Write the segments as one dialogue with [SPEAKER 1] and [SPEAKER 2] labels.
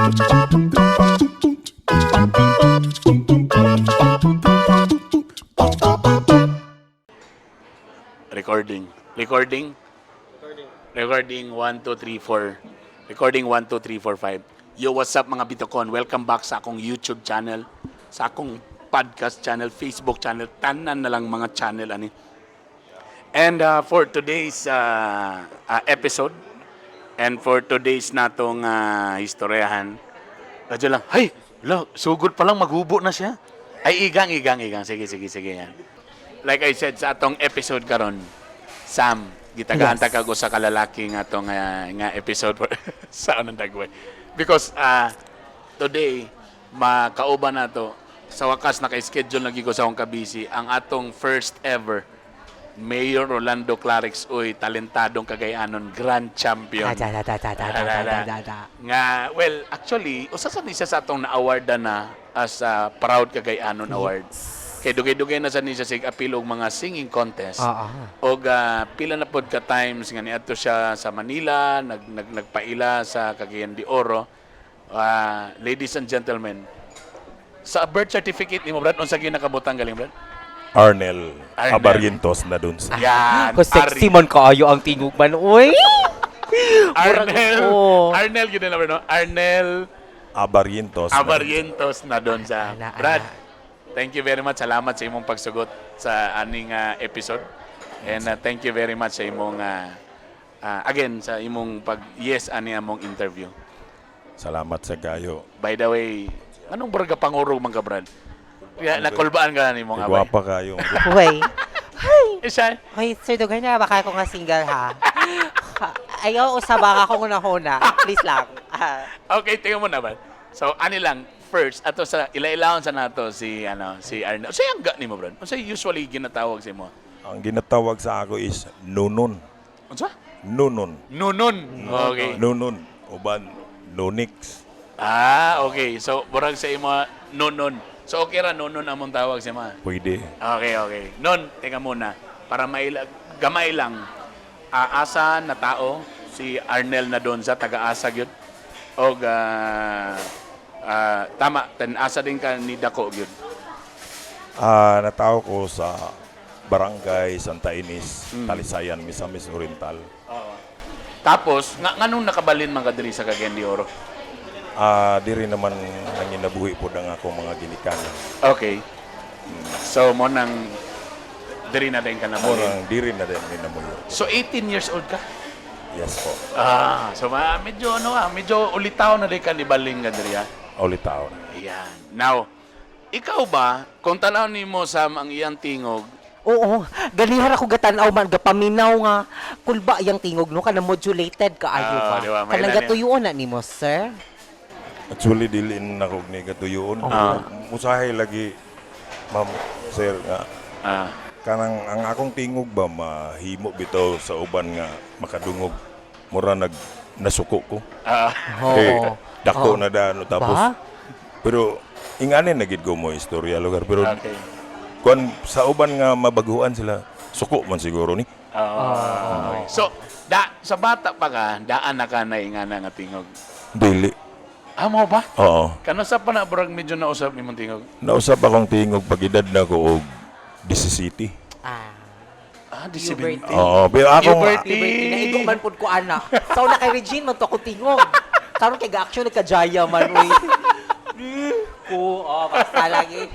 [SPEAKER 1] Recording. Recording. Recording 1 2 3 4. Recording 1 2 3 4 5. Yo, what's up mga Bitokon? Welcome back sa akong YouTube channel, sa akong podcast channel, Facebook channel, tanan na lang mga channel ani. And for today's episode and for today's natong historyahan, radyo lang, hay, sugod pa lang maghubo na siya. Ay, igang. Sige yan. Like I said sa atong episode karon, Sam, gitagaan ta kago sa kalalaki nga tong nga episode for sa anong dagway. Because today makauban nato sa wakas naka-schedule lagi ko sa akong kabisi ang atong first ever Mayor Rolando Clarix uy talentadong Cagayanon Grand Champion. Nga well actually usa sa siya sa atong na-awardan na as Proud Cagayanon Award. Kay dugay-dugay na sa ni sig apil og mga singing contest. Og pila na pod ka times nga niadto siya sa Manila, nagpaila sa Cagayan de Oro. Ladies and gentlemen, sa birth certificate ni mo Brad unsa gyud nakabutang galing Brad?
[SPEAKER 2] Arnel Abarientos na dun sa.
[SPEAKER 1] Yan.
[SPEAKER 3] Ko sexy man kaayo ang tingog man uy.
[SPEAKER 1] Arnel gyud na no? Arnel
[SPEAKER 2] Abarientos
[SPEAKER 1] na dun sa. Brad, thank you very much. Salamat sa imong pagsugot sa aning episode. And thank you very much sa imong again sa imong yes ani among interview.
[SPEAKER 2] Salamat sa gayo.
[SPEAKER 1] By the way, anong barga pangurog man ka Brad? Kaya nakulbaan ka na ni mong abay.
[SPEAKER 2] Gwapa kayo.
[SPEAKER 3] Uy.
[SPEAKER 1] Isa?
[SPEAKER 3] Hoy, Sir Dugay na baka ako nga single ha. Ayaw usaba ako una. Please lang.
[SPEAKER 1] Okay, tingnan mo na ba? So, ani lang first ato sa ila-ilaon sa nato si Arnel. Sa ang ga nimo Brad? Unsa usually ginatawag sa imo?
[SPEAKER 2] Ang ginatawag sa ako is Nunon.
[SPEAKER 1] Unsa?
[SPEAKER 2] Nunon.
[SPEAKER 1] Okay.
[SPEAKER 2] Nunon. Uban Nunix.
[SPEAKER 1] Okay. So, burag sa imo Nunon. So, okay ra Nunon among tawag sa imo.
[SPEAKER 2] Pwede.
[SPEAKER 1] Okay. Non, teka muna. Para gamay lang. Asa na tao si Arnel na doon sa taga-asa gyud. Og tama, asa din ka ni Dako gyud.
[SPEAKER 2] Natao ko sa Barangay Santa Ines, Talisayan, Misamis Oriental.
[SPEAKER 1] Tapos, nganong nakabalin man ka diri sa Cagayan de Oro?
[SPEAKER 2] Diri naman nanginabuhi po ang akong mga ginikanan.
[SPEAKER 1] Okay. So, mo nang diri na din ka nabalin?
[SPEAKER 2] Murang diri na din minamuyo.
[SPEAKER 1] So, 18 years old ka?
[SPEAKER 2] Yes po.
[SPEAKER 1] So medyo ulitaw na din ka ni baling nga diri.
[SPEAKER 2] Ulitaw.
[SPEAKER 1] Ayan. Now, ikaw ba, kung tanaw nimo sa ang iyang tingog,
[SPEAKER 3] Oo, ganihar ako gatanaw man gapaminaw nga kulba yang tingog no kana modulated kaayo ba.
[SPEAKER 1] Diba?
[SPEAKER 3] Kanang gatuyon na nimo, sir.
[SPEAKER 2] Actually, dilin na kog ni katuyoon. Musahay lagi, ma'am, sir, nga. Kanang ang akong tingog ba, mahimo bitaw sa uban nga makadungog. Mura nasuko ko. Dako na dano. Tapos, pero, inganin na gid ko mo istorya lugar. Pero, kung sa uban nga mabaguhan sila, suko man siguro ni.
[SPEAKER 1] Okay. So, sa bata pa ka, daan na ka na ingana nga tingog?
[SPEAKER 2] Dili.
[SPEAKER 1] Mo ba?
[SPEAKER 2] Oo.
[SPEAKER 1] Kano sa pa na burag medyo nausap imong tingog?
[SPEAKER 2] Nausap akong tingog pag edad na ko og 17.
[SPEAKER 1] Disability.
[SPEAKER 2] Oo, pero ako
[SPEAKER 3] Puberty naigo man pud ko ana. Sa una kay Regine man to ko tingog. Karon kay ga-action nagka-jaya man uy. Basta lagi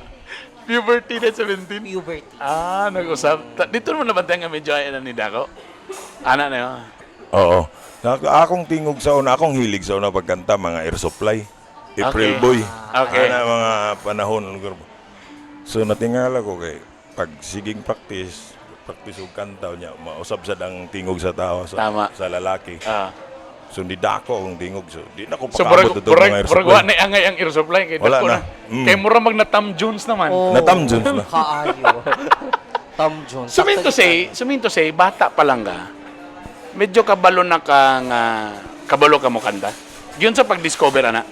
[SPEAKER 1] Puberty na 17?
[SPEAKER 3] puberty.
[SPEAKER 1] Nag-usap. Dito naman nabantay nga medyo ay ni Dako? Ana na yun?
[SPEAKER 2] Oo. Akong tingog sa una, akong hilig sa una pagkanta, mga Air Supply, April
[SPEAKER 1] Okay.
[SPEAKER 2] Boy.
[SPEAKER 1] Okay.
[SPEAKER 2] Mga panahon. So natingala ko kay pag siging practice og kanta niya, mausap sa dang tingog sa tao
[SPEAKER 1] Tama.
[SPEAKER 2] sa lalaki. So di dako akong tingog. So di na ko
[SPEAKER 1] So,
[SPEAKER 2] pakaabot ito mga Air
[SPEAKER 1] burag wa
[SPEAKER 2] Supply.
[SPEAKER 1] na angay ang Air Supply. Kay
[SPEAKER 2] Wala
[SPEAKER 1] Dako
[SPEAKER 2] na.
[SPEAKER 1] Kay mura mag na Tom Jones naman.
[SPEAKER 2] Natam Jones na.
[SPEAKER 3] Kaayo. Tom Jones.
[SPEAKER 1] Sumin to say, bata pa lang ka, medyo kabalo na ka nga, kabalo ka mo kanta. Yun sa pag-discover, ana?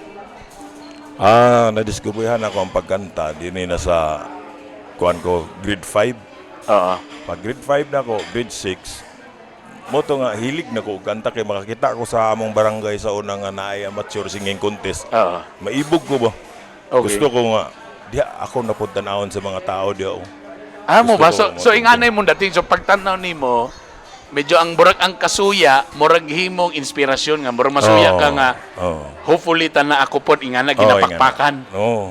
[SPEAKER 2] Na-discoverhan ako ang pagkanta. Di na sa kuan ko grade 5.
[SPEAKER 1] Oo.
[SPEAKER 2] Pag grade 5 na ako, grade 6, mo to nga hilig na ko og kanta kay makakita ko sa among barangay sa unang nga naay amateur singing contest.
[SPEAKER 1] Oo.
[SPEAKER 2] Maibog ko ba?
[SPEAKER 1] Okay.
[SPEAKER 2] Gusto ko nga diha ako napuntanahon sa mga tao diha.
[SPEAKER 1] Mo ba?
[SPEAKER 2] Gusto ko
[SPEAKER 1] So inganay mo dating so pagtanaw nimo medyo ang murag ang kasuya, murag himong inspirasyon nga murag masuya ka nga hopefully tana ako pod ingana ginapakpakan.
[SPEAKER 2] Oo.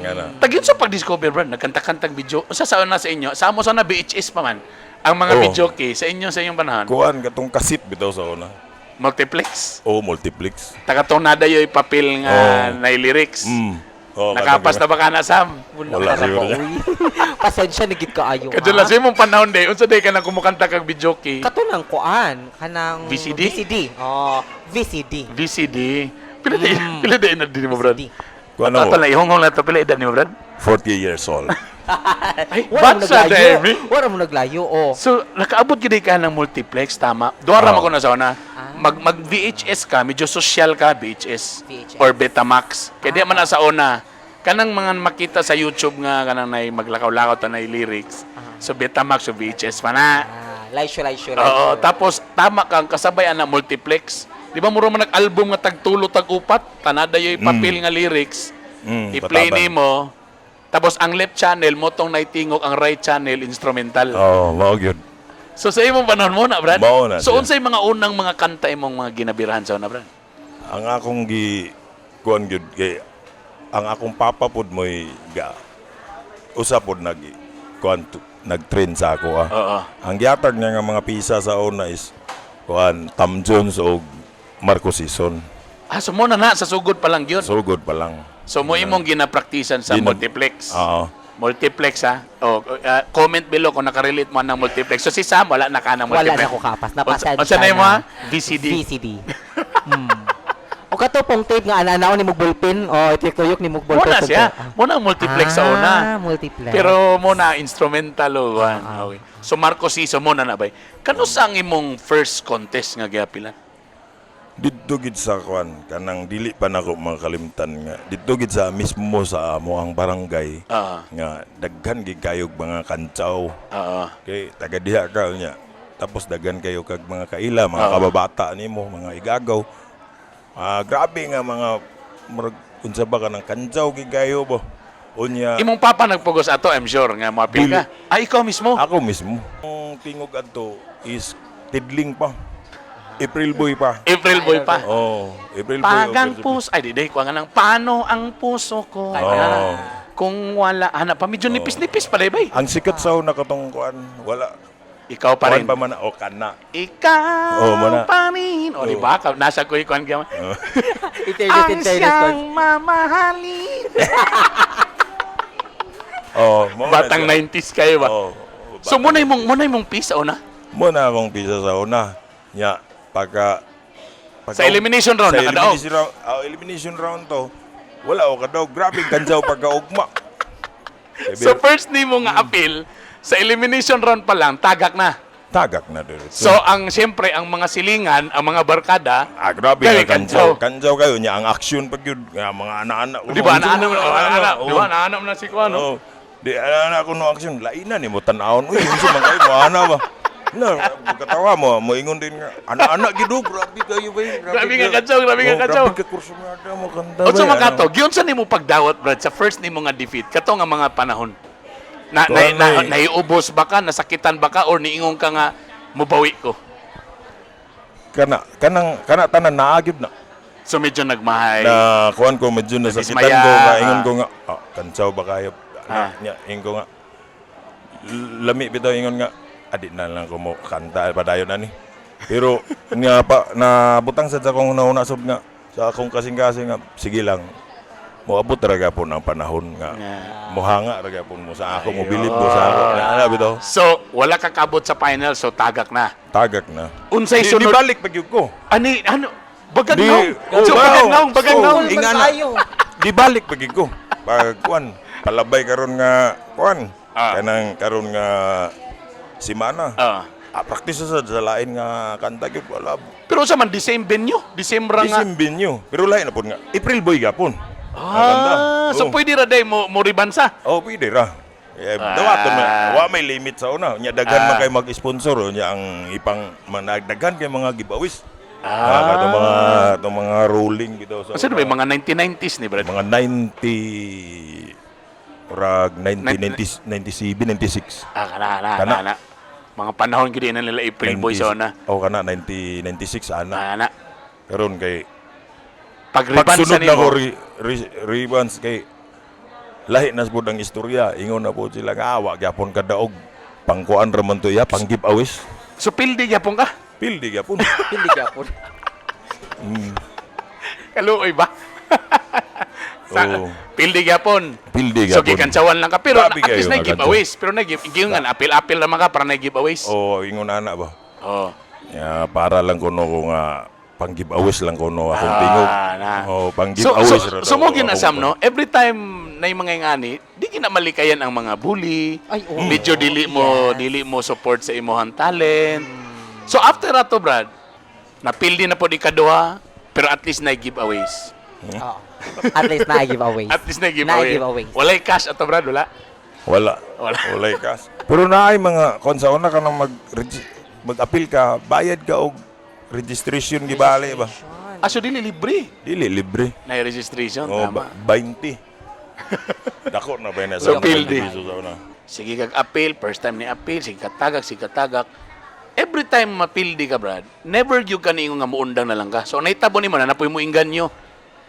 [SPEAKER 2] Ingana.
[SPEAKER 1] Tagyon sa pag-discover bro, nagkanta-kantang video. Unsa sa una sa inyo? Sa amo sa na VHS pa man. Ang mga
[SPEAKER 2] Oo.
[SPEAKER 1] video kay sa inyo sa inyong panahon.
[SPEAKER 2] Kuan katong kasit bitaw sa una.
[SPEAKER 1] Multiplex.
[SPEAKER 2] O multiplex.
[SPEAKER 1] Tagatong nada yoy papel nga
[SPEAKER 2] Oo.
[SPEAKER 1] na lyrics.
[SPEAKER 2] Oh,
[SPEAKER 1] Nakapas na ba ka na Sam?
[SPEAKER 2] Wala siguro niya.
[SPEAKER 3] Pasensya na gid kaayo.
[SPEAKER 1] Kadula sa imong panahon day, unsa day ka nang kumukanta kag video kay?
[SPEAKER 3] Katunang kuan kanang
[SPEAKER 1] VCD?
[SPEAKER 3] VCD. Oh, VCD.
[SPEAKER 1] VCD. Pila day na din mo brad?
[SPEAKER 3] VCD.
[SPEAKER 2] Kuan
[SPEAKER 1] Ato
[SPEAKER 2] ako,
[SPEAKER 1] na ihongong na to pila edad ni mo brad?
[SPEAKER 2] 40 years old.
[SPEAKER 1] Ay,
[SPEAKER 3] Wala mo
[SPEAKER 1] bansa
[SPEAKER 3] naglayo.
[SPEAKER 1] Demi.
[SPEAKER 3] Wala mo naglayo. Oh.
[SPEAKER 1] So, nakaabot gid ka ng multiplex tama. Duara
[SPEAKER 2] Oo.
[SPEAKER 1] mo ko na sa una. Mag VHS ka, medyo social ka VHS,
[SPEAKER 3] VHS.
[SPEAKER 1] or Betamax. Kaya di man na sa una. Kanang mga makita sa YouTube nga kanang nay maglakaw-lakaw ta nay lyrics. So Betamax o VHS pa na.
[SPEAKER 3] Laisyo.
[SPEAKER 1] Oo, tapos tama kang kasabay ana multiplex. Di ba muro man nag-album nga tagtulo tag-upat, tanada yoy papel nga lyrics. I-play
[SPEAKER 2] pataban.
[SPEAKER 1] nimo. Tapos ang left channel mo tong naitingog, ang right channel instrumental.
[SPEAKER 2] Oh, mao gyud.
[SPEAKER 1] So sa imong panahon mo na, Brad?
[SPEAKER 2] Mao na
[SPEAKER 1] So
[SPEAKER 2] siya.
[SPEAKER 1] unsay mga unang mga kanta imong mga ginabirahan sa una, Brad?
[SPEAKER 2] Ang akong kuan gyud kay ang akong papa pod mo'y usa pod nag-train sa ako
[SPEAKER 1] Oo.
[SPEAKER 2] Ang gihatag niya nga mga pisa sa una is kuan Tom Jones o Marco Sison.
[SPEAKER 1] So mo na sa sugod pa lang yun.
[SPEAKER 2] So good pa lang.
[SPEAKER 1] So mo imong ginapraktisan sa multiplex.
[SPEAKER 2] Oo.
[SPEAKER 1] Multiplex ha. Comment below kung nakarelate mo ng multiplex. So si Sam wala na ka ng
[SPEAKER 3] Wala
[SPEAKER 1] multiplex.
[SPEAKER 3] na ko kapas. Napasensya
[SPEAKER 1] Unsa na mo ha?
[SPEAKER 3] na.
[SPEAKER 1] VCD.
[SPEAKER 3] VCD. O kato pong tape nga ana-anaon ni Mugbulpin o itikuyok ni Mugbulpin.
[SPEAKER 1] Mo na siya. Mo na multiplex sa una.
[SPEAKER 3] Multiplex.
[SPEAKER 1] Pero mo na instrumental o okay. So Marco Siso mo na bay. Kano sa ang imong first contest nga giapilan?
[SPEAKER 2] Didto gid sa kuan kanang dili pa nako makalimtan nga. Didto gid sa mismo sa amoang barangay. Nga daghan gid kayog mga kantsaw. Okay, taga diha ka nya. Tapos daghan kayo kag mga kaila, mga kababata nimo, mga igagaw. Grabe nga mga unsa ba ka ng kantsaw gid kayo ba? Unya
[SPEAKER 1] Imong papa nagpugos ato, I'm sure nga mapil ka. Ikaw mismo.
[SPEAKER 2] ako mismo. Ang tingog adto is tidling pa. April boy pa.
[SPEAKER 1] April boy pa.
[SPEAKER 2] Oh, April boy.
[SPEAKER 1] Pagang puso. Ay, di ko nga nang paano ang puso ko.
[SPEAKER 2] Oh.
[SPEAKER 1] Kung wala, hanap pa. Medyo nipis-nipis pa, bay.
[SPEAKER 2] Ang sikat sa una katong kuan, wala.
[SPEAKER 1] Ikaw pa rin.
[SPEAKER 2] Kuan pa man o kana.
[SPEAKER 1] Ikaw
[SPEAKER 2] Oh, mana.
[SPEAKER 1] pa rin. O, di ba? Nasa ko ikuan ka.
[SPEAKER 3] Ang
[SPEAKER 1] siyang mamahalin. Batang 90s kayo ba?
[SPEAKER 2] Oh.
[SPEAKER 1] So, muna yung pisa o na?
[SPEAKER 2] Muna akong pisa sa una. Nya,
[SPEAKER 1] Sa elimination round,
[SPEAKER 2] sa
[SPEAKER 1] nakadaog.
[SPEAKER 2] elimination round to, wala ako kadaog. Grabe kanjaw pagkaugma.
[SPEAKER 1] So, first ni mo nga appeal, sa elimination round pa lang, tagak na.
[SPEAKER 2] Tagak na doon.
[SPEAKER 1] So, siyempre, ang mga silingan, ang mga barkada,
[SPEAKER 2] grabe
[SPEAKER 1] Galing
[SPEAKER 2] nga
[SPEAKER 1] kanjaw.
[SPEAKER 2] Kanjaw kayo niya ang action pag yun. Nga, mga anak-anak.
[SPEAKER 1] di ba, anak na si Kuano?
[SPEAKER 2] Oh. Di anak ko no action. Lainan ni mo tanawon. Uy, unsa man kayo mo ana ba? Na, katawa mo ingon din nga. Anak-anak gido, grabe kayo ba?
[SPEAKER 1] Grabe nga kanjaw, grabe nga kanjaw.
[SPEAKER 2] Grabe ka kursumada mo kanta.
[SPEAKER 1] O sa mga kato, giyon sa nimo pagdawat, Brad, sa first nimo nga defeat, kato nga mga panahon. Naiubos ba ka, nasakitan ba ka, or niingon ka nga, mubawi ko?
[SPEAKER 2] Kana tanan naagib na.
[SPEAKER 1] So medyo nagmahay.
[SPEAKER 2] Na kuan ko medyo nasakitan
[SPEAKER 1] Nadismaya,
[SPEAKER 2] ko nga ingon ko nga, kansaw ba kayo? Nya ingon ko nga. Lami bitaw ingon nga, adi na lang ko mo kanta padayon na ni. Pero nga pa nabutang sa akong nauna sub nga sa akong kasing-kasing nga sige lang. Moabot talaga po ng panahon nga. Mohanga talaga po mo sa ako, mobilib mo sa ako. Ano bitaw?
[SPEAKER 1] So, wala ka kabot sa final, so tagak na.
[SPEAKER 2] Tagak na.
[SPEAKER 1] Unsay
[SPEAKER 2] Di
[SPEAKER 1] sunod?
[SPEAKER 2] balik pag yun ko.
[SPEAKER 1] Bagang So,
[SPEAKER 2] bagang
[SPEAKER 1] bagang
[SPEAKER 2] Inga na. Di balik pag yun ko. Pag kuan, palabay karon nga kuan. Kanang karon nga simana. Practice sa lain nga kanta gyud wala.
[SPEAKER 1] Pero sa man, the same venue? The same rang nga?
[SPEAKER 2] Isimbin nyo. Pero lain na po nga. April boy gapon.
[SPEAKER 1] So pwede ra day mo ribansa?
[SPEAKER 2] Oh, pwede ra. Dawaton na, wa may limit sa una. Nya daghan man kay mag-sponsor nya ang ipang daghan kay mga giveaways. Itong mga ruling bitaw sa
[SPEAKER 1] Kasi may mga 1990s ni Brad.
[SPEAKER 2] mga 90 rag 1997, 96.
[SPEAKER 1] Kana. Mga panahon gid na nila April Boy sa una.
[SPEAKER 2] Kana 1996 ana.
[SPEAKER 1] Ana.
[SPEAKER 2] Karon kay
[SPEAKER 1] Pagribansa
[SPEAKER 2] pagsunod na ko
[SPEAKER 1] nimo.
[SPEAKER 2] rebounds kay lahi na pud ang istorya. Ingon na po sila nga awa gyapon kadaog pangkuan ra man to ya pang giveaways.
[SPEAKER 1] So pildi gyapon ka.
[SPEAKER 2] Pildi gyapon.
[SPEAKER 3] Pili gyapon.
[SPEAKER 1] Kaluoy ba?
[SPEAKER 2] Oo.
[SPEAKER 1] Pildi gyapon.
[SPEAKER 2] Pildi
[SPEAKER 1] So
[SPEAKER 2] gyapon.
[SPEAKER 1] gikansawan lang ka pero
[SPEAKER 2] Grabe
[SPEAKER 1] at least
[SPEAKER 2] kayo,
[SPEAKER 1] na giveaways. Pero na giveaways nga apil-apil naman ka para na giveaways.
[SPEAKER 2] Ingon ana ba?
[SPEAKER 1] Oh.
[SPEAKER 2] Ya para lang kuno ko nga pang giveaways lang kuno akong tingog. Pang
[SPEAKER 1] So,
[SPEAKER 2] giveaways
[SPEAKER 1] mo ginasam, no? Every time na yung mga ingani, di kinamalikayan ang mga bully.
[SPEAKER 3] Ay, oo.
[SPEAKER 1] Medyo dili mo support sa imuhang talent. So after ato, Brad, napildi na po di kaduha, pero at least na giveaways.
[SPEAKER 3] Oo. At least na giveaway.
[SPEAKER 1] At least na giveaway. Walay cash ato, Brad, wala?
[SPEAKER 2] Wala. Walay kas. Pero naay mga kon sa una ka nang mag-appeal ka, bayad ka og registration gibali ba?
[SPEAKER 1] So dili libre.
[SPEAKER 2] Dili libre.
[SPEAKER 1] Na registration,
[SPEAKER 2] Oh,
[SPEAKER 1] tama.
[SPEAKER 2] 20. Dako na ba na
[SPEAKER 1] So,
[SPEAKER 2] sa
[SPEAKER 1] pildi.
[SPEAKER 2] piso sa una.
[SPEAKER 1] Sige kag appeal, first time ni appeal, sige katagak. Every time mapildi ka, Brad, never you ka niingon nga muundang na lang ka. So naitabo nimo na napoy mo inganyo.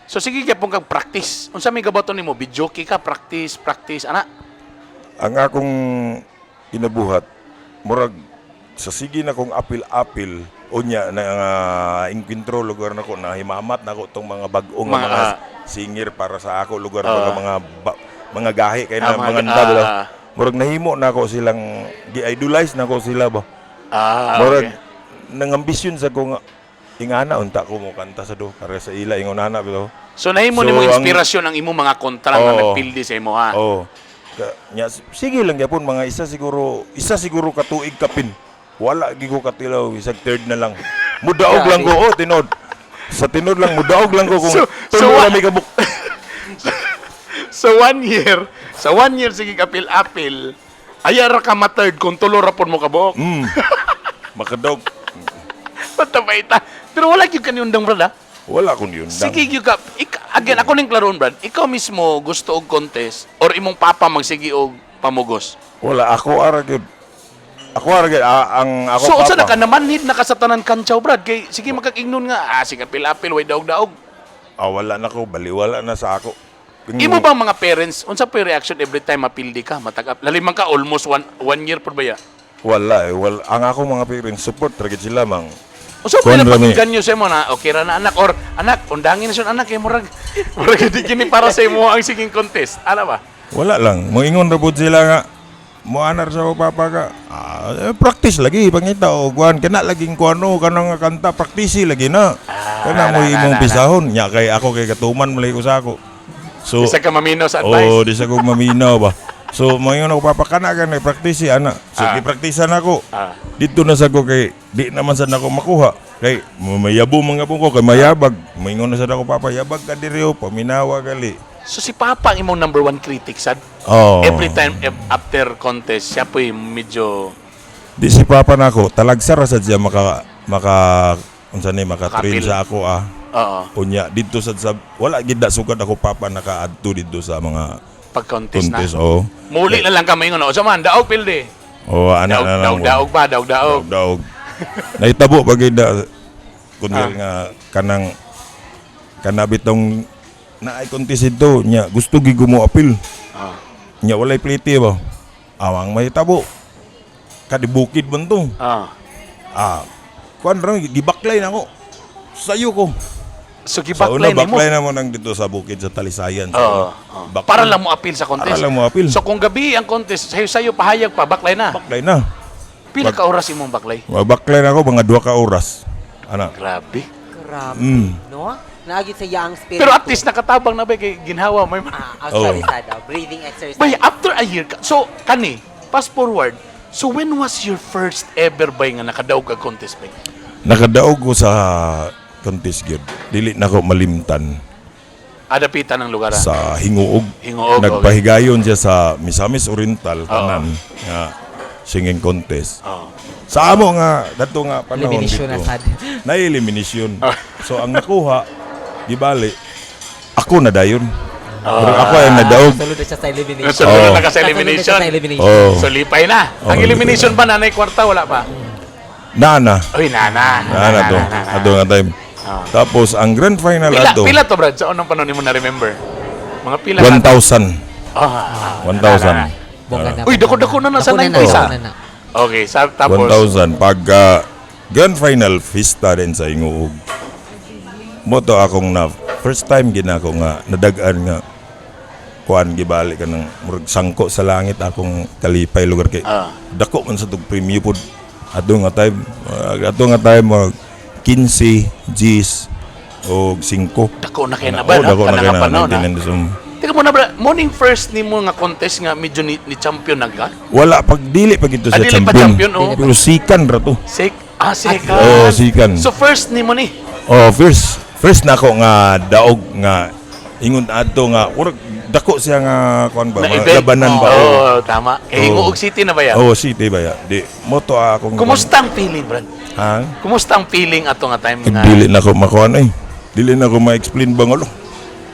[SPEAKER 1] So sige kay kag practice. Unsa may gabaton nimo? Videoke ka, practice, ana.
[SPEAKER 2] Ang akong inabuhat murag sa sige na kong apil unya na nga inkwentro lugar nako na himamat nako tong mga bag-ong mga singer para sa ako lugar mga gahi kay na mga ndablo. Murag nahimo nako silang gi-idolize nako sila ba. Murag nangambisyon sa ko nga ingana unta ko mo kanta sa do para sa ila ingon ana bitaw.
[SPEAKER 1] So nahimo nimo inspirasyon ang imo mga kontra nga nagpildi sa imo ha.
[SPEAKER 2] Sige lang yapon mga isa siguro katuig kapin. Wala gi ko katilaw isag third na lang. Mudaog lang ko tinod. Sa tinod lang mudaog lang ko kung tulo mi kabuk.
[SPEAKER 1] So 1 year, sige apil, ayara ka ma-third kung tulo rapon mo kabuok.
[SPEAKER 2] Makadog.
[SPEAKER 1] Patabaita. Pero wala gyud kaniundang, Brad, ha?
[SPEAKER 2] Wala kun yun.
[SPEAKER 1] Sige gyud ka. Again, ako ning klaron, Brad. Ikaw mismo gusto og contest or imong papa magsigi og pamugos?
[SPEAKER 2] Wala ako ara gyud. Ang ako
[SPEAKER 1] So
[SPEAKER 2] papa.
[SPEAKER 1] unsa na ka namanhid na ka sa tanan kantsaw, Brad? Kay sige magkakignon nga, sige apil way daog-daog.
[SPEAKER 2] Wala na ko baliwala na sa ako.
[SPEAKER 1] Imo bang mga parents, unsa pa reaction every time mapildi ka, matag lalimang ka almost one year por ba ya?
[SPEAKER 2] Wala. Ang ako mga parents support ra gid sila mang.
[SPEAKER 1] Unsa pa napakinggan nyo sa imo na okay ra na anak or anak undangin na siya anak kay murag di kini para sa imo ang singing contest. Ano ba?
[SPEAKER 2] Wala lang. Moingon ra pud sila nga mo anar sa papa ka. Practice lagi pangita o kuan kana laging kuano kanang kanta practice lagi na. Kana mo imong pisahon nya kay ako kay katuman malay ko sa ako. So
[SPEAKER 1] isa ka maminaw sa advice.
[SPEAKER 2] di sa ko maminaw ba. So moingon ako papa kana ka na practice ana. So gipraktisan ako. Dito na sa ko kay di naman sad nako makuha. Kay mayabo mga po ko kay mayabag. Moingon na sad ako papa yabag ka diri o paminawa gali.
[SPEAKER 1] So si Papa ang imong number 1 critic sad. Every time after contest siya po'y medyo
[SPEAKER 2] Di si Papa nako talagsar sad siya maka unsa ni maka-train sa ako Unya dito sad sa wala gid sugad ako Papa nakaadto dito sa mga
[SPEAKER 1] pag-contest na.
[SPEAKER 2] contest
[SPEAKER 1] Muli na lang ka maingon, sa man daog pilde.
[SPEAKER 2] Ana na lang.
[SPEAKER 1] Daog.
[SPEAKER 2] Naitabo pagida kundi nga kanabitong naay contest ito nya gusto gi gumo apil. Nya walay plite ba. Awang may tabo. Kadibukid man to. Kuan ra gibaklay na ako. Sayo ko.
[SPEAKER 1] So
[SPEAKER 2] Sa
[SPEAKER 1] gibaklay
[SPEAKER 2] una
[SPEAKER 1] nimo.
[SPEAKER 2] baklay na mo nang dito sa bukid sa Talisayan.
[SPEAKER 1] Para lang mo apil sa contest.
[SPEAKER 2] Para lang mo apil.
[SPEAKER 1] So kung gabi ang contest, sayo pahayag pa, baklay na.
[SPEAKER 2] Baklay na.
[SPEAKER 1] Pila ka oras imong baklay?
[SPEAKER 2] Baklay na ako mga 2 ka oras. Ana.
[SPEAKER 1] Grabe.
[SPEAKER 3] No? Naagit sa yang spirit.
[SPEAKER 1] Pero at least nakatabang na ba kay ginhawa may
[SPEAKER 3] exercise daw. Breathing exercise.
[SPEAKER 1] Bay, after a year, so kani, fast forward. So when was your first ever bay nga nakadaog ka contest bay?
[SPEAKER 2] Nakadaog ko sa contest gyud. Dili na ko malimtan.
[SPEAKER 1] Adapitan ng lugar.
[SPEAKER 2] sa Hinguog.
[SPEAKER 1] Hinguog,
[SPEAKER 2] Nagpahigayon siya sa Misamis Oriental kanan nga singing contest. Sa amo nga dato nga panahon
[SPEAKER 3] Elimination na
[SPEAKER 2] dito.
[SPEAKER 3] sad.
[SPEAKER 2] Na-elimination. So ang nakuha gibali ako na dayon. Pero ako ay nadaog.
[SPEAKER 3] Sunod na siya sa elimination.
[SPEAKER 1] Sunod na ka sa
[SPEAKER 3] Sunod
[SPEAKER 1] elimination.
[SPEAKER 3] na siya sa elimination.
[SPEAKER 2] Oh.
[SPEAKER 1] So lipay na. Ang
[SPEAKER 2] Oh,
[SPEAKER 1] elimination ba nanay kwarta wala pa?
[SPEAKER 2] Nana.
[SPEAKER 1] Oy, nana.
[SPEAKER 2] To. Ato nga time. Tapos ang grand final ato
[SPEAKER 1] Pila to, Brad? Sa unang panahon mo na-remember? Mga pila
[SPEAKER 2] 1,000.
[SPEAKER 1] Ah,
[SPEAKER 2] 1,000.
[SPEAKER 3] Bongga na.
[SPEAKER 1] Uy, dako-dako na sa
[SPEAKER 3] Dako na
[SPEAKER 1] 90s,
[SPEAKER 3] dako na.
[SPEAKER 1] Okay, tapos
[SPEAKER 2] 1,000 pag grand final fiesta din sa Hinguog. Moto akong na first time ginako nga nadagaan nga kuan gibali ka ng murag sangko sa langit akong kalipay lugar kay dako man sa tug premium pod ato nga time mag 15 Gs o 5
[SPEAKER 1] dako na kay na ba?
[SPEAKER 2] dako na kay
[SPEAKER 1] panahon, ha?
[SPEAKER 2] na
[SPEAKER 1] Teka mo na, Brad. Morning first ni mo nga contest nga medyo ni champion na ka?
[SPEAKER 2] wala pag dili pag ito sa
[SPEAKER 1] Dili pa
[SPEAKER 2] champion,
[SPEAKER 1] champion, oh.
[SPEAKER 2] pero sikan ra to.
[SPEAKER 1] Second.
[SPEAKER 2] Oh, sikan.
[SPEAKER 1] So first ni mo ni?
[SPEAKER 2] Oh, first nako nga daog nga ingon adto nga urag dako siya nga kuan ba
[SPEAKER 1] Na
[SPEAKER 2] mga
[SPEAKER 1] event?
[SPEAKER 2] labanan ba
[SPEAKER 1] Oo, tama. Eh, Hinguog City na ba yan?
[SPEAKER 2] Oh, city ba ya di moto akong
[SPEAKER 1] Kumusta ang feeling, Brad?
[SPEAKER 2] ha
[SPEAKER 1] Kumusta ang feeling ato nga time nga?
[SPEAKER 2] dili na ko makuan dili na ko ma-explain bangolo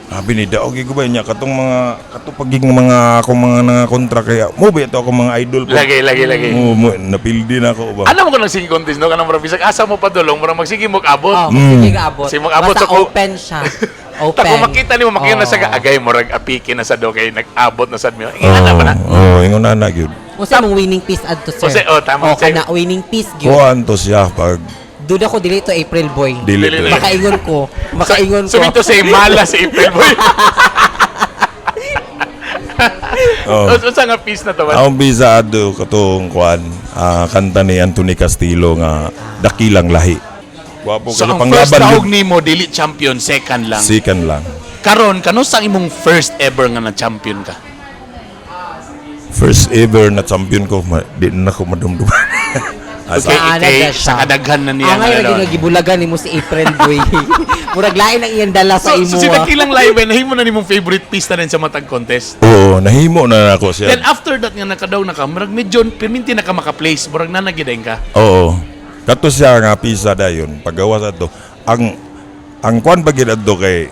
[SPEAKER 2] sabi ni daog ko ba niya katong mga katupaging mga akong mga kontra kaya mo ba ito ako mga idol po
[SPEAKER 1] Lagi.
[SPEAKER 2] mo napildi na ako ba
[SPEAKER 1] Ano mo ko nang singing contest, no? Kanang murag bisag asa mo padulong, murag magsige mo abot.
[SPEAKER 3] Sige ka abot.
[SPEAKER 1] Sige, mag-abot
[SPEAKER 3] Basta
[SPEAKER 1] sa ko.
[SPEAKER 3] open siya.
[SPEAKER 1] Tako
[SPEAKER 3] Open.
[SPEAKER 1] makita ni mo na sa agay murag apiki na sa do kay nag-abot na sad mi. Ingana ba na?
[SPEAKER 2] oh ingon na gyud
[SPEAKER 3] Usa mong winning piece adto sir.
[SPEAKER 1] Tama.
[SPEAKER 3] Kana winning piece gyud.
[SPEAKER 2] kuan to siya pag
[SPEAKER 3] Duda ko dili to April boy.
[SPEAKER 2] dili
[SPEAKER 1] Dili.
[SPEAKER 2] to
[SPEAKER 3] Makaingon ko. Makaingon ko.
[SPEAKER 1] Sumito sa mala si April Boy.
[SPEAKER 2] oh
[SPEAKER 1] Unsa nga piece na to ba?
[SPEAKER 2] Ang bisa ado katong kuan kanta ni Anthony Castillo nga Dakilang Lahi. Wapo
[SPEAKER 1] So
[SPEAKER 2] ka
[SPEAKER 1] ang
[SPEAKER 2] sa
[SPEAKER 1] first
[SPEAKER 2] panglaban
[SPEAKER 1] tawag nimo dili champion, second lang.
[SPEAKER 2] sikan lang.
[SPEAKER 1] Karon kano sa imong first ever nga na champion ka?
[SPEAKER 2] First ever na champion ko di na ako madumduman.
[SPEAKER 1] Okay,
[SPEAKER 3] Ana siya.
[SPEAKER 1] sa kadaghan na niya.
[SPEAKER 3] Angay lagi nagibulagan nimo si April boy. Murag lain ang iyang dala sa imo.
[SPEAKER 1] So si Dakilang Live nahimo na nimong favorite piece na rin sa matag contest.
[SPEAKER 2] Oo, nahimo na ako siya.
[SPEAKER 1] Then after that nga nakadaw na ka, murag medyo perminti na ka maka-place, murag na nagidain ka.
[SPEAKER 2] Oo. Kato siya nga pisa dayon paggawa sa to. Ang kuan bagid adto kay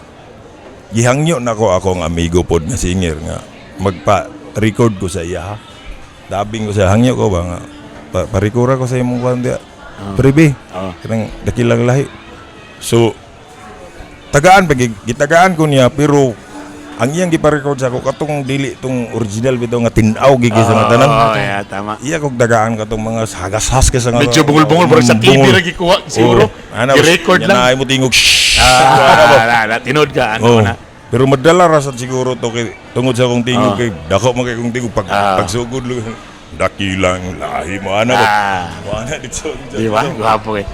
[SPEAKER 2] gihangyo nako akong amigo pod nga singer nga magpa-record ko sa iya. Dabing ko sa hangyo ko ba nga parikura ko sa imong kuan dia. Pribe. Kanang Dakilang Lahi. So gitagaan ko niya pero ang iyang gipa-record sa ako katong dili tong original bitaw nga tin-aw gigi sa mga tanan.
[SPEAKER 1] Oh, yeah, tama.
[SPEAKER 2] Iya kog dagaan katong mga hagas-has ka sa nga.
[SPEAKER 1] Medyo bungol-bungol, bro, sa TV
[SPEAKER 2] bungol.
[SPEAKER 1] ra gikuha siguro.
[SPEAKER 2] Yan
[SPEAKER 1] I-record lang.
[SPEAKER 2] na ay mo tingog.
[SPEAKER 1] Tinod ka,
[SPEAKER 2] Oh.
[SPEAKER 1] ano na.
[SPEAKER 2] Pero madala ra sa siguro to kay tungod sa akong tingog kay dako man kay kong tingog pagsugod lu. Dakilang Lahi mo ana ba? Ana dito.
[SPEAKER 1] Di ba? Gwapo eh.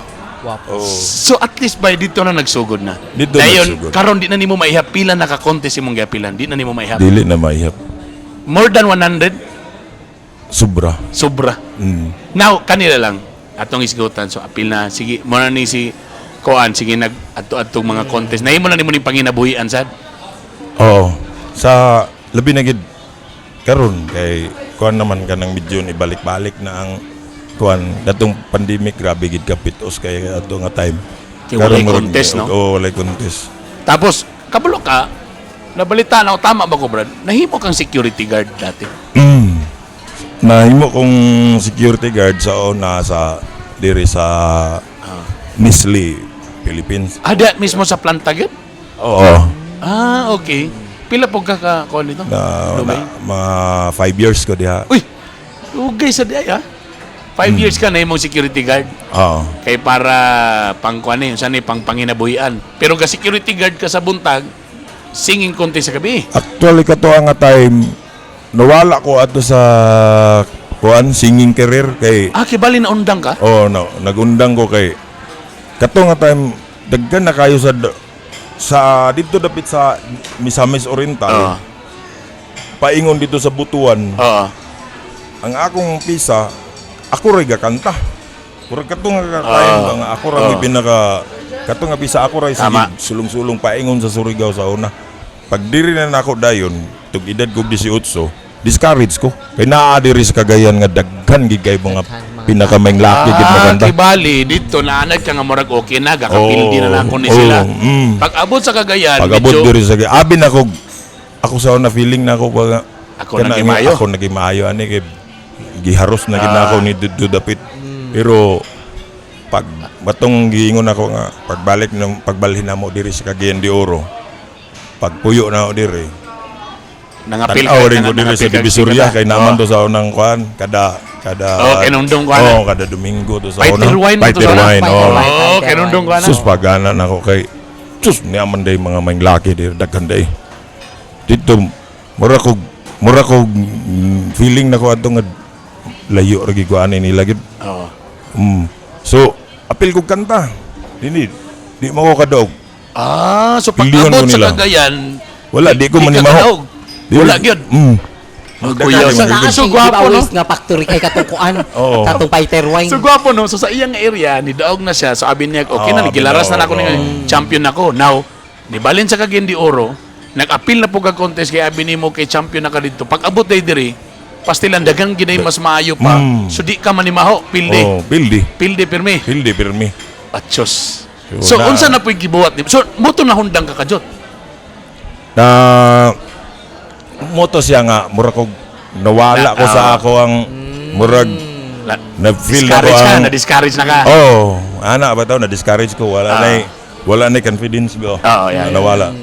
[SPEAKER 3] Wapo.
[SPEAKER 2] Oh.
[SPEAKER 1] So at least by dito na nagsugod na.
[SPEAKER 2] Dito
[SPEAKER 1] Dayon,
[SPEAKER 2] nagsugod.
[SPEAKER 1] karon di na nimo maihap pila naka-contest imong gapilan. Di na nimo maihap.
[SPEAKER 2] Dili na maihap.
[SPEAKER 1] More than 100
[SPEAKER 2] Sobra.
[SPEAKER 1] sobra. Now kanila lang atong isgutan so apil na sige mo na ni si Koan sige nag atong mga contest. Nahimo na nimo ning panginabuhian sad.
[SPEAKER 2] Oo. Sa labi na gid karon kay kuan naman kanang medyo ibalik-balik na ang kuan datong pandemic grabe gid kapitos kay ato nga time.
[SPEAKER 1] Kay walay
[SPEAKER 2] Karon,
[SPEAKER 1] contest, no?
[SPEAKER 2] Oo, walay contest.
[SPEAKER 1] Tapos kabalo ka nabalita na tama ba ko Brad? Nahimo kang security guard dati.
[SPEAKER 2] Nahimo kong security guard sa una sa diri sa Nestle Philippines.
[SPEAKER 1] Ada mismo sa planta gyud?
[SPEAKER 2] Oo.
[SPEAKER 1] Okay. Pila po ka kuan nito? Domain?
[SPEAKER 2] Mga 5 years ko diha.
[SPEAKER 1] Uy. Ugay sa diay 5 years ka na imong security guard.
[SPEAKER 2] Oo.
[SPEAKER 1] Kay para pang kuan ni, saan pang panginabuhian. Pero ka security guard ka sa buntag, singing contest sa gabi.
[SPEAKER 2] Actually kato nga time nawala ko ato sa kuan singing career kay
[SPEAKER 1] Kibali na undang ka?
[SPEAKER 2] no, nagundang ko kay kato nga time daggan na kayo sa dito dapit sa Misamis Oriental. Paingon dito sa Butuan.
[SPEAKER 1] Oo.
[SPEAKER 2] Ang akong pisa ako ray gakanta. Murag kato nga time ba nga ako ra mi pinaka kato nga pisa ako ray
[SPEAKER 1] Tama.
[SPEAKER 2] sige sulong-sulong paingon sa Surigao sa una. pag diri na nako dayon tug edad ko 18 discourage ko kay naa diri sa Cagayan nga daghan gid kay mga pinakamaing laki gid maganda.
[SPEAKER 1] Kay Bali dito naanad ka nga murag okay na gakapildi na lang ko ni sila. Pag abot sa Cagayan,
[SPEAKER 2] Pag abot diri sa abi na ako sa na feeling na ako pag
[SPEAKER 1] Ako nagimayo.
[SPEAKER 2] Ako nagimayo ani kay giharos na gid ako ni dudapit. Pero pag batong giingon ako nga pagbalhin na mo diri sa Cagayan de Oro. Pagpuyo na ako diri.
[SPEAKER 1] Nangapil
[SPEAKER 2] Tanaw rin ko diri sa Divisoria kay naman to sa unang kuan kada
[SPEAKER 1] kinundong kuan.
[SPEAKER 2] kada Domingo to sa
[SPEAKER 1] Fighter wine to
[SPEAKER 2] Fighter
[SPEAKER 1] sa
[SPEAKER 2] wine.
[SPEAKER 1] kinundong kuan.
[SPEAKER 2] Sus pagana na ako kay sus niyaman day mga maing laki diri daghan day. Dito mura ko feeling nako adto nga layo ra gid ko ani nila gid.
[SPEAKER 1] Oo.
[SPEAKER 2] So apil ko kanta. Di mo ko kadog.
[SPEAKER 1] So pag
[SPEAKER 2] Pilihan
[SPEAKER 1] abot
[SPEAKER 2] ko
[SPEAKER 1] sa
[SPEAKER 2] nila.
[SPEAKER 1] Cagayan,
[SPEAKER 2] Wala di ko
[SPEAKER 1] ka
[SPEAKER 2] manimaho.
[SPEAKER 1] kadaog. Wala gyud. Kuya,
[SPEAKER 3] Sa
[SPEAKER 1] so
[SPEAKER 3] so
[SPEAKER 1] gwapo no.
[SPEAKER 3] nga factory kay katong kuan.
[SPEAKER 2] Oo.
[SPEAKER 3] Katong fighter wine.
[SPEAKER 1] So gwapo no. So sa iyang area ni daog na siya. So abi niya okay na gilaras na ako ni champion ako. Now nibalin sa Cagayan de Oro, nag-appeal na po ka contest kay abi nimo kay champion na ka dito. Pag abot day diri, pastilan dagang ginay mas maayo pa. So di ka manimaho, pilde.
[SPEAKER 2] Oh, pildi.
[SPEAKER 1] Pilde pirmi.
[SPEAKER 2] Pildi pirmi.
[SPEAKER 1] Atsos. So
[SPEAKER 2] na-
[SPEAKER 1] unsa na po'y gibuhat ni? So moto na hundang ka kajot.
[SPEAKER 2] Na moto siya nga mura ko nawala ko sa ako ang murag na feel na ko
[SPEAKER 1] Discourage ka,
[SPEAKER 2] ang
[SPEAKER 1] na-discourage na ka.
[SPEAKER 2] ana ba taw na discourage ko wala na confidence ko.
[SPEAKER 1] Yeah.
[SPEAKER 2] Nawala.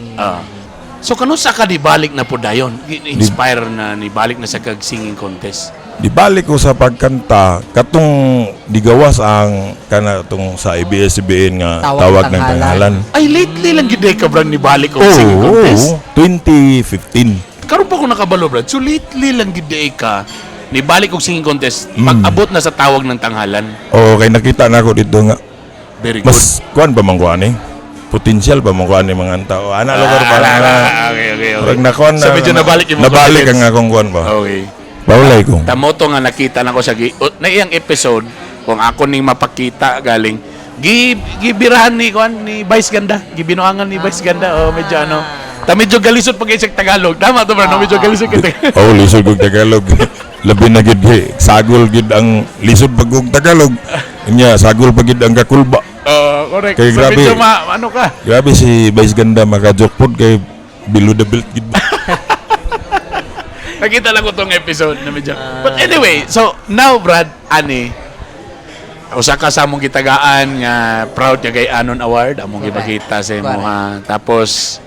[SPEAKER 1] So kanusa ka di balik na po dayon? Inspire na ni balik na sa kag singing contest.
[SPEAKER 2] Di balik ko sa pagkanta katong digawas ang kana tong sa ABS-CBN nga
[SPEAKER 3] Tawag
[SPEAKER 2] tawag ng
[SPEAKER 3] Tanghalan.
[SPEAKER 2] tanghalan.
[SPEAKER 1] Ay lately lang gid ka brand ni balik og singing contest.
[SPEAKER 2] 2015.
[SPEAKER 1] Karon pa ko nakabalo brad. So lately lang gid ka ni balik og singing contest pag abot na sa tawag ng tanghalan.
[SPEAKER 2] Kay nakita na ako dito nga
[SPEAKER 1] Very good.
[SPEAKER 2] mas kuan pa man kuan potential pa man kuan mga tao. Ana lugar pa
[SPEAKER 1] Okay.
[SPEAKER 2] Pag nakuan na
[SPEAKER 1] So medyo nabalik yung mga
[SPEAKER 2] nabalik
[SPEAKER 1] confidence.
[SPEAKER 2] ang akong kuan ba.
[SPEAKER 1] Okay.
[SPEAKER 2] Bawlay ko.
[SPEAKER 1] Tamoto nga nakita na ko sa na iyang episode kung ako ning mapakita galing gibirahan ni kuan ni Vice Ganda, gibinuangan ni Vice Ganda medyo medyo galisod pag isang Tagalog. Tama to bro, medyo galisod kay Tagalog.
[SPEAKER 2] Lisod kog Tagalog. Labi na gid sagol gid ang lisod pag og Tagalog. Nya sagol pag gid ang kakulba.
[SPEAKER 1] Correct.
[SPEAKER 2] Kay
[SPEAKER 1] So
[SPEAKER 2] grabe.
[SPEAKER 1] medyo ano ka?
[SPEAKER 2] Grabe si Vice Ganda makajok pod kay below the belt gid.
[SPEAKER 1] Nakita lang ko tong episode na medyo. But anyway, so now Brad, usa ka sa among gitagaan nga proud nga kay Anon Award among gipakita sa imo ha. Tapos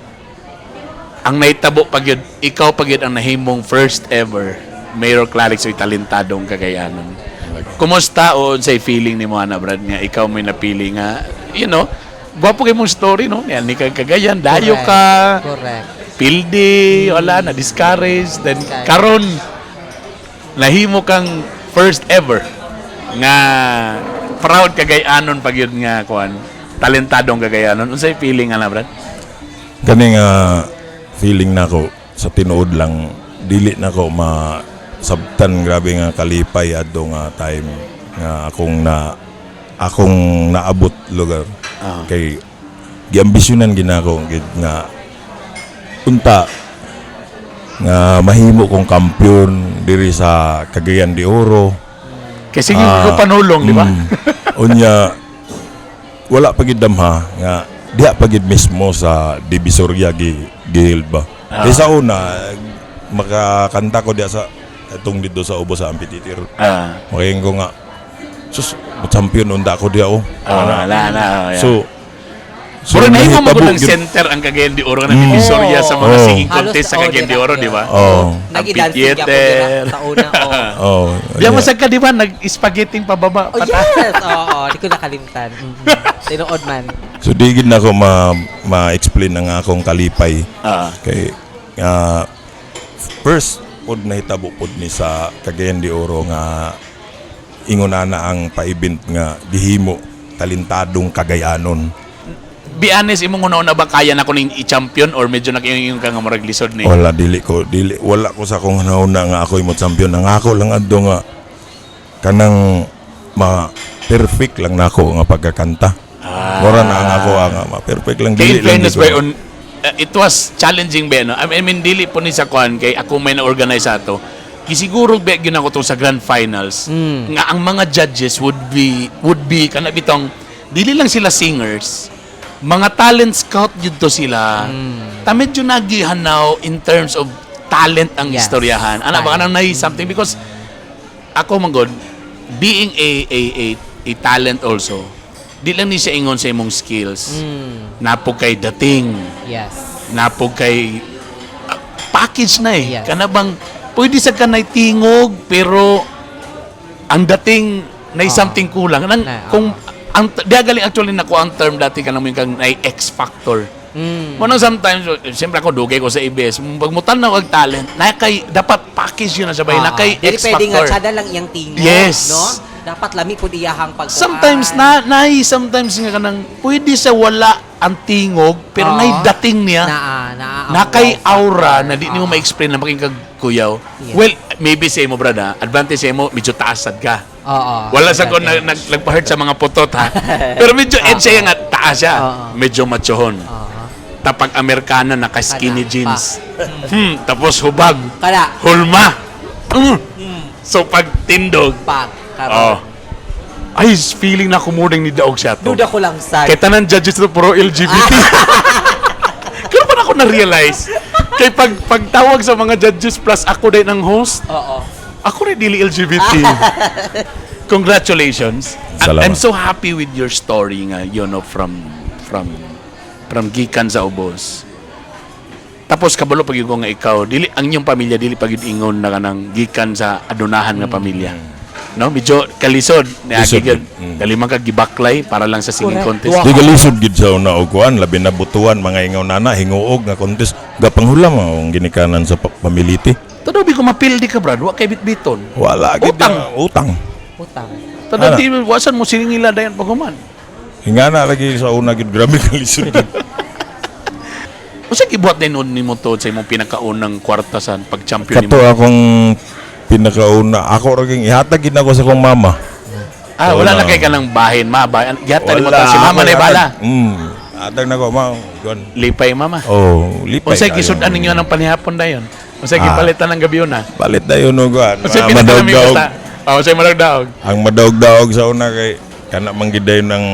[SPEAKER 1] ang naitabo pag yun, ikaw pag yun ang nahimong first ever Mayor Clarix oy talentadong Cagayanon. Kumusta o unsay feeling nimo ana Brad nga ikaw may napili nga gwapo kay mong story no. Yan ni Cagayan, dayo ka.
[SPEAKER 3] Correct.
[SPEAKER 1] Pildi, wala na discourage, then karon nahimo kang first ever nga proud Cagayanon pag yun nga kuan talentadong Cagayanon. Unsay feeling ana Brad?
[SPEAKER 2] Kani nga feeling nako sa tinuod lang dili nako masabtan grabe nga kalipay adto nga time nga akong naabot lugar. Kay giambisyonan ginako gid nga unta nga mahimo kong kampiyon diri sa Cagayan de Oro.
[SPEAKER 1] Kasi ko panulong, di ba?
[SPEAKER 2] Unya wala pa gid damha nga diha pa gid mismo sa Divisoria gihil ba. Sa una makakanta ko diha sa atong dito sa Ubo sa amphitheater. Makain ko nga sus champion unda ako diha
[SPEAKER 1] Wala.
[SPEAKER 2] So
[SPEAKER 1] pero nahimo mo
[SPEAKER 2] nahitabo
[SPEAKER 1] ng
[SPEAKER 2] gid-
[SPEAKER 1] center ang Cagayan de Oro na Divisoria sa mga singing contest sa Cagayan de Oro, di ba?
[SPEAKER 3] Nagidancing ako dira sa una.
[SPEAKER 1] Diya masag ka, di ba? Nag-spaghetting pababa.
[SPEAKER 3] Oh yes. Oo, di ko nakalimutan. Tinuod man.
[SPEAKER 2] So di gid nako ma-explain ang akong kalipay. Kay first pod nahitabo pod ni sa Cagayan de Oro nga ingonana ang pa-event nga gihimo talentadong Cagayanon.
[SPEAKER 1] Be honest, imong una ba kaya na ko ning i-champion or medyo nakiyong ka nga marag lisod ni?
[SPEAKER 2] Wala wala ko sa akong nauna nga ako mo champion. Ang ako lang adto nga kanang perfect lang nako nga pagkakanta. Mura na ang ako nga perfect lang
[SPEAKER 1] Kay in fairness
[SPEAKER 2] ko.
[SPEAKER 1] ba it was challenging ba no? I mean dili po ni sa kuan kay ako may na-organize ato. Gisiguro ba gyud ako tong sa grand finals nga ang mga judges would be kana bitong dili lang sila singers. Mga talent scout jud to sila. Ta medyo nagihanaw in terms of talent ang
[SPEAKER 3] Yes.
[SPEAKER 1] istoryahan. Ana ba kanang nahi something because ako manggod being a talent also. Di lang ni siya ingon sa imong skills. Napog kay dating,
[SPEAKER 3] Yes.
[SPEAKER 1] napog kay package na eh.
[SPEAKER 3] Yes.
[SPEAKER 1] Kana bang pwede sa kanay tingog pero ang dating na something kulang. Nang, kung ang galing actually nako ang term dati ka naman kang na X factor. Ano sometimes siyempre ako dugay ko sa ABS. Pag mutan na og talent, na kay dapat package yun na sabay na kay
[SPEAKER 3] Dili
[SPEAKER 1] X
[SPEAKER 3] pwede nga
[SPEAKER 1] factor.
[SPEAKER 3] tsada lang iyang tingog,
[SPEAKER 1] Yes.
[SPEAKER 3] no? Dapat lami po iyahang pagkuhan.
[SPEAKER 1] Sometimes sometimes nga kanang pwede sa wala ang tingog pero
[SPEAKER 3] Oo.
[SPEAKER 1] nay dating niya. Na kay aura na di nimo ma-explain na making kag kuyaw.
[SPEAKER 3] Yes.
[SPEAKER 1] Well, maybe sa imo brada, advantage sa imo medyo taasad ka.
[SPEAKER 3] Oo.
[SPEAKER 1] Wala sa ko nagpa-hurt sa mga putot ha. Pero medyo edge siya nga taas siya.
[SPEAKER 3] Oo.
[SPEAKER 1] Medyo machohon. Tapag Amerikana naka skinny
[SPEAKER 3] Kana,
[SPEAKER 1] jeans. Tapos hubag.
[SPEAKER 3] Kala,
[SPEAKER 1] Hulma. So pag tindog,
[SPEAKER 3] pag,
[SPEAKER 1] oh. Ay, feeling na kumudang ni Daog siya to.
[SPEAKER 3] Duda ko lang sa...
[SPEAKER 1] Kaya tanan judges to pro LGBT. Kaya pa na ako na-realize. Kaya pagtawag sa mga judges plus ako din ang host,
[SPEAKER 3] Oo.
[SPEAKER 1] ako rin dili LGBT. Congratulations.
[SPEAKER 2] Salamat.
[SPEAKER 1] I'm so happy with your story nga, you know, from gikan sa ubos. Tapos kabalo pag yung nga ikaw, dili ang inyong pamilya dili pag ingon na kanang gikan sa adunahan nga pamilya. No, medyo kalisod na
[SPEAKER 2] Lisod
[SPEAKER 1] gigid.
[SPEAKER 2] gid.
[SPEAKER 1] Kalimang kag gibaklay para lang sa singing
[SPEAKER 3] Correct.
[SPEAKER 1] contest.
[SPEAKER 3] Wow.
[SPEAKER 2] Di galisod gid sa una og kuan labi na butuan mga ingaw nana hinguog nga contest gapanghulam ang ginikanan sa pamiliti.
[SPEAKER 1] Tadaw ko mapildi ka brad, wa kay bitbiton.
[SPEAKER 2] Wala gid
[SPEAKER 1] Utang.
[SPEAKER 2] na utang.
[SPEAKER 3] Utang.
[SPEAKER 1] Tadaw
[SPEAKER 2] Ana.
[SPEAKER 1] di wasan mo siningila dayon paghuman.
[SPEAKER 2] Hingana lagi sa una gid grabe kalisod gid.
[SPEAKER 1] Usa gibuhat din nimo to sa imong pinakaunang kwarta sa pag-champion
[SPEAKER 2] Kato
[SPEAKER 1] nimo.
[SPEAKER 2] akong pinakauna ako ra ging ihatag gid nako sa akong mama.
[SPEAKER 1] Wala
[SPEAKER 2] Wala.
[SPEAKER 1] na kay kanang bahin, bahin. Gata mo
[SPEAKER 2] Wala,
[SPEAKER 1] si mama
[SPEAKER 2] ako
[SPEAKER 1] na bala.
[SPEAKER 2] Atag nako ma kuan.
[SPEAKER 1] Lipay mama.
[SPEAKER 2] Oh, lipay.
[SPEAKER 1] Unsay
[SPEAKER 2] kayo.
[SPEAKER 1] gisudan ninyo ng panihapon dayon? Unsay gipalitan ng gabi na?
[SPEAKER 2] Palit dayon og kuan.
[SPEAKER 1] Unsay
[SPEAKER 2] Mga
[SPEAKER 1] pinakalamig
[SPEAKER 2] madawg-dawg.
[SPEAKER 1] basta? Unsay madawg-dawg?
[SPEAKER 2] Ang madawg-dawg sa una kay kana manggid dayon ng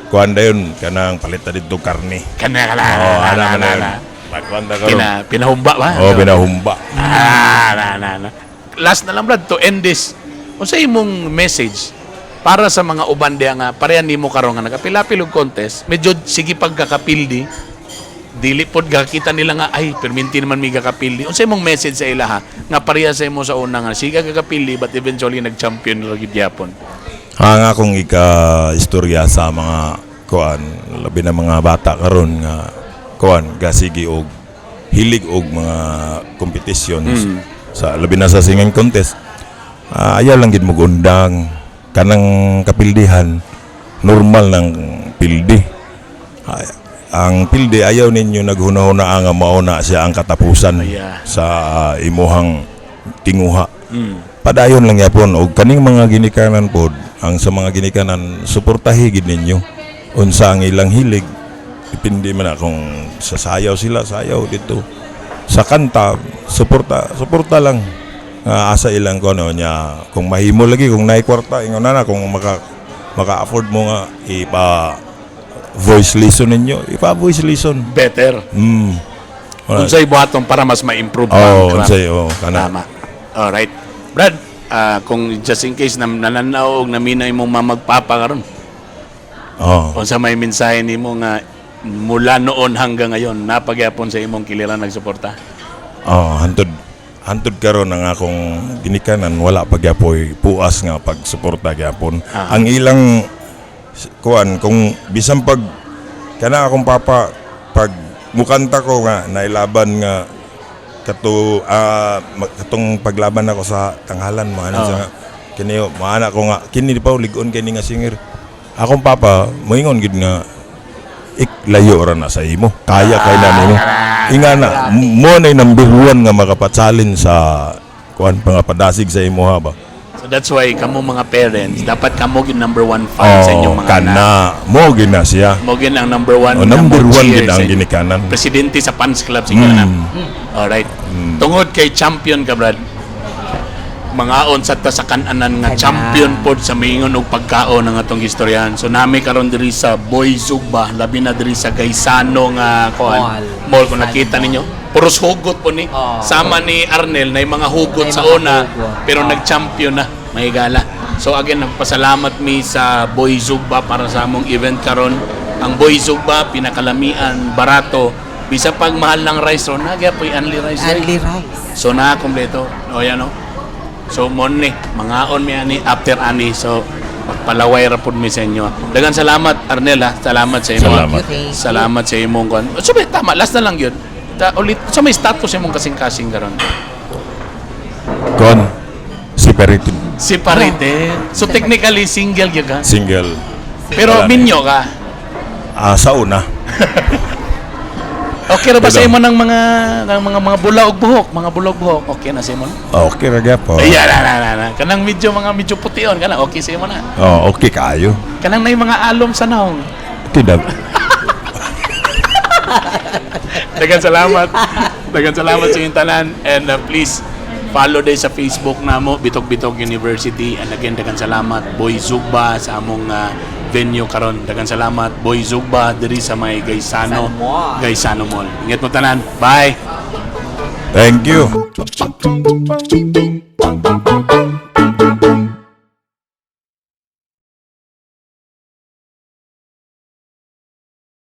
[SPEAKER 2] kuan dayon kanang palit ta dito karne.
[SPEAKER 1] Kana
[SPEAKER 2] Oh, ana
[SPEAKER 1] na.
[SPEAKER 2] na. Pagkuan ta karon.
[SPEAKER 1] Pinahumba ba?
[SPEAKER 2] Oh, pinahumba.
[SPEAKER 1] Na. Last na lang brad to end this. Unsay imong message para sa mga uban diha nga parehan nimo karon nga nagapilapil og contest, medyo sige pagkakapildi. Dili pod gakita nila nga ay perminti naman mi gakapildi. Unsay imong message sa ilaha nga pareha sa imo sa una nga sige gakapildi but eventually nag-champion lagi gyapon.
[SPEAKER 2] Ang akong ika-istorya sa mga kuan labi na mga bata karon nga kuan gasigi og hilig og mga competitions sa labi na sa singing contest. Ayaw lang gid mo undang kanang kapildihan normal ng pildi. Ang pildi ayaw ninyo naghuna-huna nga mauna siya ang katapusan
[SPEAKER 1] Yeah.
[SPEAKER 2] sa imuhang tinguha. Padayon lang yapon og kaning mga ginikanan pod ang sa mga ginikanan suportahi gid ninyo unsa ang ilang hilig depende man na kung sasayaw sila sayaw dito sa kanta suporta lang asa ilang kono nya kung mahimo lagi kung naay kwarta ingon na kung maka-afford mo nga ipa voice lesson ninyo ipa voice lesson
[SPEAKER 1] Better.
[SPEAKER 2] Wala.
[SPEAKER 1] Unsay buhaton para mas ma-improve pa
[SPEAKER 2] Oh,
[SPEAKER 1] ang craft.
[SPEAKER 2] unsay kana.
[SPEAKER 1] Tama. Alright. Brad, kung just in case nananaw og naminaw imong mamagpapa karon.
[SPEAKER 2] Oh.
[SPEAKER 1] Unsa may mensahe nimo nga mula noon hanggang ngayon napagyapon sa imong kiliran nagsuporta?
[SPEAKER 2] Oh, hantod karon ang akong ginikanan wala pa gyapoy puas nga pagsuporta gyapon. Ang ilang kuan kung bisan pag kana akong papa pag mukanta ko nga nailaban nga katong paglaban ako sa tanghalan mo ano sa kini maana ko nga kini pa ligon kini nga singer. Akong papa moingon gid nga layo ra na sa imo. Kaya kay na nimo. Ingana mo na number 1 nga makapatsalin sa kuan pangapadasig sa imo ha ba.
[SPEAKER 1] So That's why kamo mga parents, dapat kamo yung number one fan sa inyong mga anak.
[SPEAKER 2] kana mo gina siya.
[SPEAKER 1] Mo gin ang number one.
[SPEAKER 2] Number
[SPEAKER 1] na mo
[SPEAKER 2] one
[SPEAKER 1] cheer
[SPEAKER 2] gid
[SPEAKER 1] sa
[SPEAKER 2] ang
[SPEAKER 1] inyo.
[SPEAKER 2] ginikanan.
[SPEAKER 1] Presidente sa fans club sa inyo anak. Alright. Tungod kay champion ka, Brad. Mangaon sa ta sa kananan nga
[SPEAKER 3] Kana.
[SPEAKER 1] champion pod sa mingon og pagkaon ng atong istoryahan. So nami karon diri sa Boy Zugba, labi na diri sa Gaisano nga kuan. Mall kung nakita ninyo. Puros hugot po ni.
[SPEAKER 3] Oh.
[SPEAKER 1] Sama ni Arnel na mga hugot
[SPEAKER 3] May
[SPEAKER 1] sa
[SPEAKER 3] mga
[SPEAKER 1] una
[SPEAKER 3] hugot.
[SPEAKER 1] pero
[SPEAKER 3] Oh.
[SPEAKER 1] nag-champion na. May gala. So again, nagpasalamat mi sa Boy Zugba para sa among event karon. Ang Boy Zugba pinakalamian, barato. Bisa pag mahal ng rice ron, nagyapoy only rice. right?
[SPEAKER 3] Only rice.
[SPEAKER 1] So na kompleto. O yan o. So mon ni, mangaon mi ani after ani. So magpalaway ra pud mi sa inyo. Dagan salamat Arnel ha. Salamat sa imo.
[SPEAKER 2] Salamat.
[SPEAKER 3] Thank you.
[SPEAKER 1] Salamat sa imong kon. So may tama, last na lang yun. Ulit, so may status imong kasing-kasing karon.
[SPEAKER 2] Kon separated
[SPEAKER 1] Separated. So technically single gyud ka.
[SPEAKER 2] single.
[SPEAKER 1] Pero
[SPEAKER 2] Wala na.
[SPEAKER 1] minyo ka.
[SPEAKER 2] Sa una.
[SPEAKER 1] Okay ra ba sa
[SPEAKER 2] Pero-
[SPEAKER 1] imo ng mga bula og buhok, mga bulog buhok? Okay na sa imo?
[SPEAKER 2] Okay ra gyapon.
[SPEAKER 1] Ayan na. Kanang medyo pution kana, okay sa imo na.
[SPEAKER 2] Okay kaayo.
[SPEAKER 1] Kanang nay mga alom sa naong.
[SPEAKER 2] Tidak.
[SPEAKER 1] Dagan salamat. Dagan salamat sa inyong tanan and please follow day sa Facebook namo Bitog-Bitog University and again dagan salamat Boy Zugba sa among venue karon. Dagan salamat Boy Zugba diri sa may Gaisano
[SPEAKER 3] Mall.
[SPEAKER 1] Gaisano Mall. Ingat mo tanan. Bye.
[SPEAKER 2] Thank you.